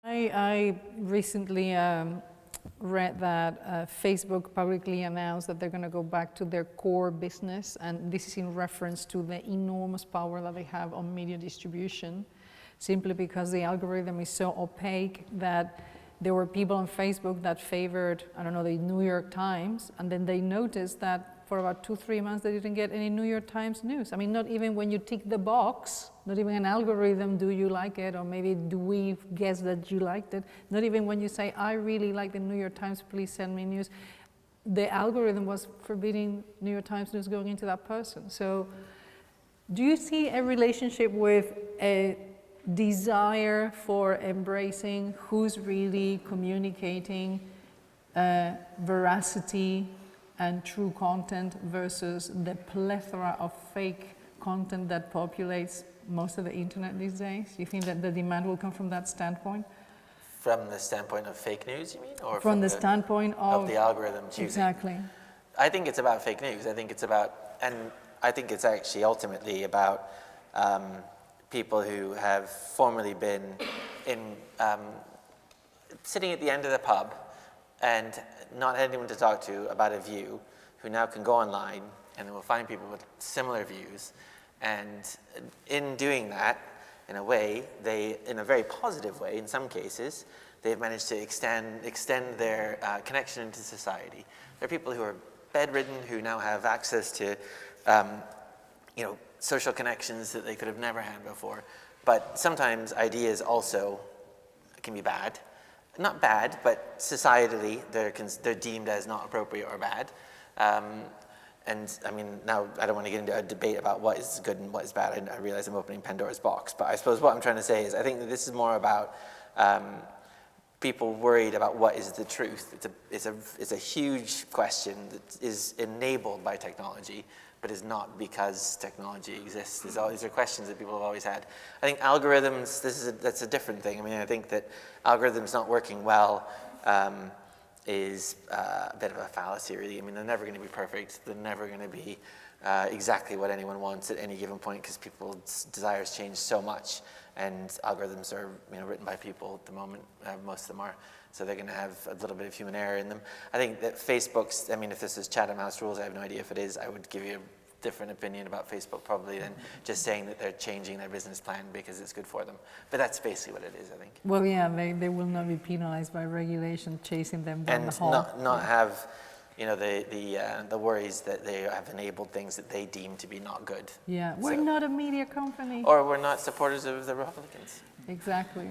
I recently read that Facebook publicly announced that they're going to go back to their core business, and this is in reference to the enormous power that they have on media distribution, simply because the algorithm is so opaque that there were people on Facebook that favored, I don't know, the New York Times, and then they noticed that for about 2-3 months they didn't get any New York Times news. I mean, not even when you tick the box, not even an algorithm, do you like it, or maybe do we guess that you liked it, not even when you say, I really like the New York Times, please send me news, the algorithm was forbidding New York Times news going into that person. So do you see a relationship with a desire for embracing who's really communicating veracity and true content versus the plethora of fake content that populates most of the internet these days? Do you think that the demand will come from that standpoint? From the standpoint of fake news, you mean? Or from the standpoint of the algorithm choosing? Exactly. I think it's about fake news. I think it's about, and I think it's actually ultimately about people who have formerly been in sitting at the end of the pub and not had anyone to talk to about a view, who now can go online and will find people with similar views. And in doing that, in a way, in a very positive way in some cases, they've managed to extend their connection into society. There are people who are bedridden who now have access to social connections that they could have never had before. But sometimes ideas also can be bad. Not bad, but societally they're deemed as not appropriate or bad. And I mean, now I don't want to get into a debate about what is good and what is bad. I realize I'm opening Pandora's box, but I suppose what I'm trying to say is I think that this is more about people worried about what is the truth. It's a huge question that is enabled by technology, but is not because technology exists. These are questions that people have always had. I think algorithms, that's a different thing. I mean, I think that algorithms not working well is a bit of a fallacy, really. I mean, they're never going to be perfect. They're never going to be exactly what anyone wants at any given point, because people's desires change so much. And algorithms are written by people at the moment, most of them are. So they're going to have a little bit of human error in them. I think that Facebook's, I mean, if this is Chatham House rules, I have no idea if it is. I would give you a different opinion about Facebook probably than just saying that they're changing their business plan because it's good for them. But that's basically what it is, I think. Well, yeah, they will not be penalized by regulation chasing them down the hall. And not have the worries that they have enabled things that they deem to be not good. Yeah, we're not a media company. Or we're not supporters of the Republicans. Exactly.